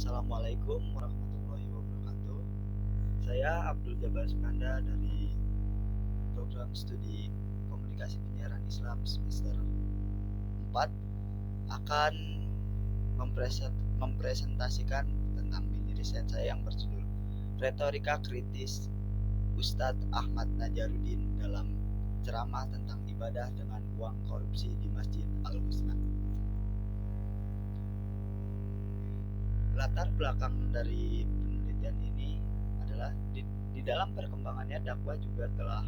Assalamualaikum warahmatullahi wabarakatuh. Saya Abdul Jabar Sukanda dari program studi Komunikasi Penyiaran Islam semester 4 akan mempresentasikan tentang mini riset saya yang berjudul Retorika Kritis Ustadz Ahmad Najaruddin dalam ceramah tentang ibadah dengan uang korupsi di Masjid Al-Husna. Latar belakang dari penelitian ini adalah di dalam perkembangannya dakwah juga telah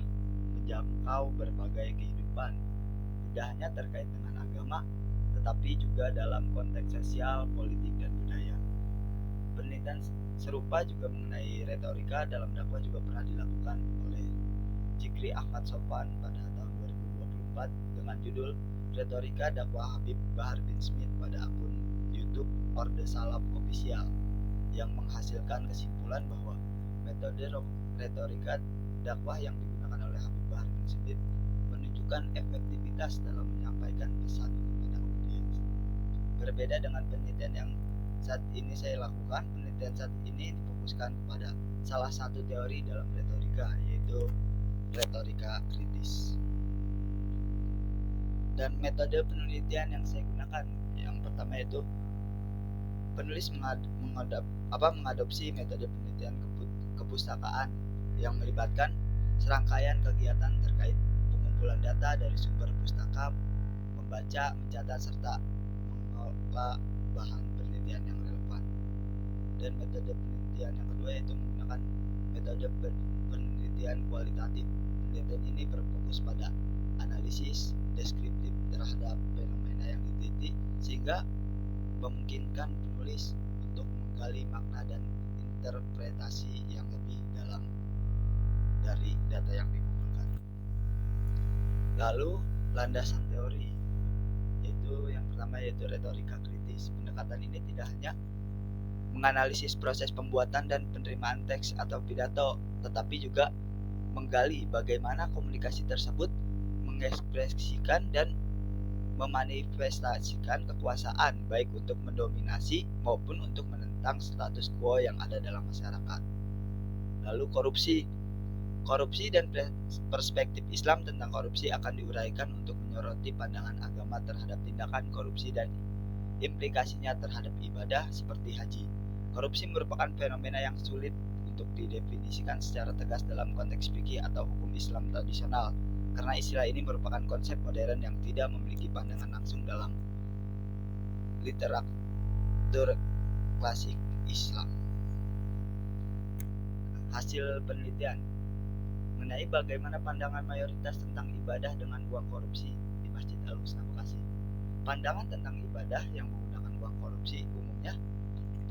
menjangkau berbagai kehidupan, tidak hanya terkait dengan agama, tetapi juga dalam konteks sosial, politik, dan budaya. Penelitian serupa juga mengenai retorika dalam dakwah juga pernah dilakukan oleh Jikri Ahmad Sofan pada tahun 2024 dengan judul Retorika Dakwah Habib Bahar bin Smith pada akun YouTube Orde Salaf Official yang menghasilkan kesimpulan bahwa metode retorika dakwah yang digunakan oleh Habib Bahar bin Smith menunjukkan efektivitas dalam menyampaikan pesan kepada audiens. Berbeda dengan penelitian yang saat ini saya lakukan, penelitian saat ini difokuskan kepada salah satu teori dalam retorika, yaitu retorika kritis. Dan metode penelitian yang saya gunakan, yang pertama yaitu penulis mengadopsi metode penelitian kepustakaan yang melibatkan serangkaian kegiatan terkait pengumpulan data dari sumber pustaka, membaca, mencatat, serta mengolah bahan penelitian yang relevan. Dan metode penelitian yang kedua yaitu menggunakan metode penelitian kualitatif. Penelitian ini berfokus pada analisis deskriptif terhadap fenomena yang diteliti sehingga memungkinkan penulis untuk menggali makna dan interpretasi yang lebih dalam dari data yang dikumpulkan. Lalu landasan teori, yaitu yang pertama yaitu retorika kritis. Pendekatan ini tidak hanya menganalisis proses pembuatan dan penerimaan teks atau pidato, tetapi juga menggali bagaimana komunikasi tersebut mengekspresikan dan memanifestasikan kekuasaan, baik untuk mendominasi maupun untuk menentang status quo yang ada dalam masyarakat. Lalu korupsi dan perspektif Islam tentang korupsi akan diuraikan untuk menyoroti pandangan agama terhadap tindakan korupsi dan implikasinya terhadap ibadah seperti haji. Korupsi merupakan fenomena yang sulit untuk didefinisikan secara tegas dalam konteks fikih atau hukum Islam tradisional, karena istilah ini merupakan konsep modern yang tidak memiliki pandangan langsung dalam literatur klasik Islam. Hasil penelitian mengenai bagaimana pandangan mayoritas tentang ibadah dengan uang korupsi di Masjid Al-Husna Bekasi. Pandangan tentang ibadah yang menggunakan uang korupsi umumnya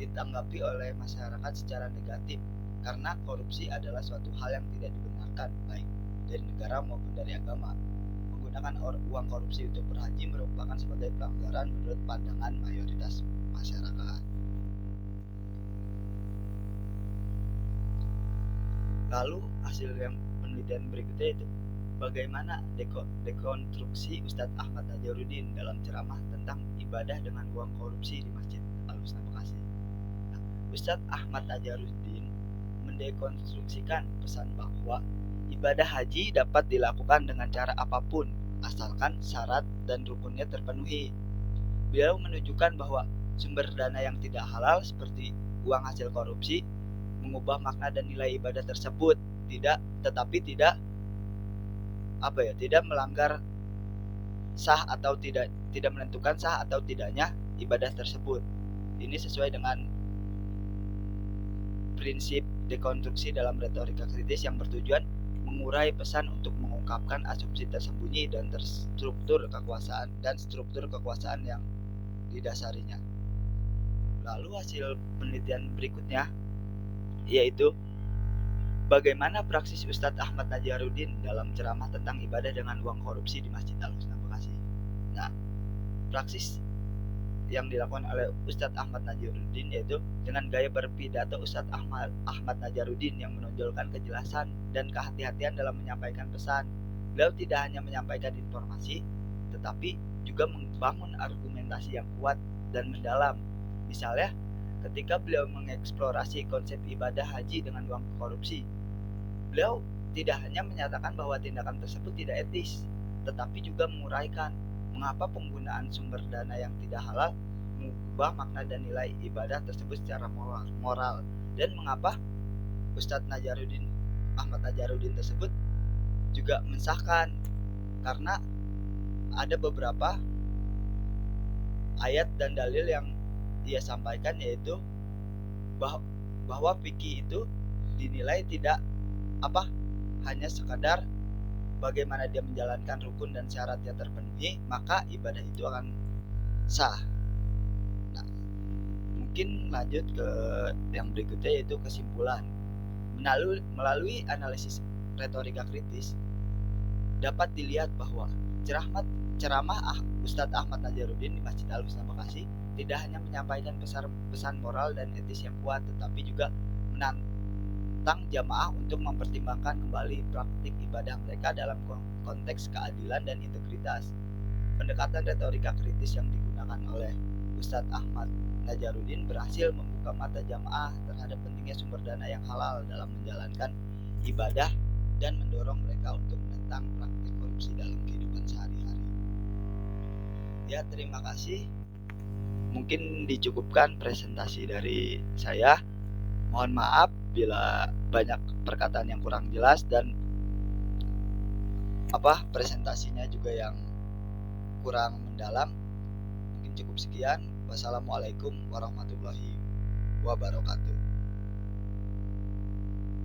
ditanggapi oleh masyarakat secara negatif karena korupsi adalah suatu hal yang tidak dibenarkan baik dari negara maupun dari agama. Menggunakan uang korupsi untuk berhaji merupakan sebagai pelanggaran menurut pandangan mayoritas masyarakat. Lalu hasil yang penelitian berikutnya itu bagaimana dekonstruksi Ustadz Ahmad Najaruddin dalam ceramah tentang ibadah dengan uang korupsi di Masjid Al-Husna Bekasi. Ustadz Ahmad Najaruddin mendekonstruksikan pesan bahwa ibadah haji dapat dilakukan dengan cara apapun asalkan syarat dan rukunnya terpenuhi. Beliau menunjukkan bahwa sumber dana yang tidak halal seperti uang hasil korupsi mengubah makna dan nilai ibadah tersebut, tidak melanggar sah atau tidak menentukan sah atau tidaknya ibadah tersebut. Ini sesuai dengan prinsip dekonstruksi dalam retorika kritis yang bertujuan mengurai pesan untuk mengungkapkan asumsi tersembunyi dan struktur kekuasaan yang didasarinya. Lalu hasil penelitian berikutnya yaitu bagaimana praksis Ustadz Ahmad Najaruddin dalam ceramah tentang ibadah dengan uang korupsi di Masjid Al-Husna Bekasi. Nah, praksis yang dilakukan oleh Ustadz Ahmad Najaruddin yaitu dengan gaya berpidato Ustadz Ahmad Najaruddin yang menonjolkan kejelasan dan kehati-hatian dalam menyampaikan pesan. Beliau tidak hanya menyampaikan informasi, tetapi juga membangun argumentasi yang kuat dan mendalam. Misalnya, ketika beliau mengeksplorasi konsep ibadah haji dengan uang korupsi. Beliau tidak hanya menyatakan bahwa tindakan tersebut tidak etis, tetapi juga menguraikan mengapa penggunaan sumber dana yang tidak halal mengubah makna dan nilai ibadah tersebut secara moral, dan mengapa Ustadz Ahmad Najaruddin tersebut juga mensahkan, karena ada beberapa ayat dan dalil yang dia sampaikan, yaitu bahwa fikih itu dinilai tidak hanya sekadar bagaimana dia menjalankan rukun dan syaratnya terpenuhi, maka ibadah itu akan sah. Nah, mungkin lanjut ke yang berikutnya, yaitu kesimpulan. Melalui analisis retorika kritis dapat dilihat bahwa ceramah Ustadz Ahmad Najaruddin di Masjid Al-Husna Bekasi tidak hanya menyampaikan pesan moral dan etis yang kuat, tetapi juga menantang jamaah untuk mempertimbangkan kembali praktik ibadah mereka dalam konteks keadilan dan integritas. Pendekatan retorika kritis yang digunakan oleh Ustadz Ahmad Najaruddin berhasil membuka mata jamaah terhadap pentingnya sumber dana yang halal dalam menjalankan ibadah dan mendorong mereka untuk menentang praktik korupsi dalam kehidupan sehari-hari. Ya, terima kasih. Mungkin dicukupkan presentasi dari saya. Mohon maaf bila banyak perkataan yang kurang jelas dan presentasinya juga yang kurang mendalam. Mungkin cukup sekian. Wassalamualaikum warahmatullahi wabarakatuh.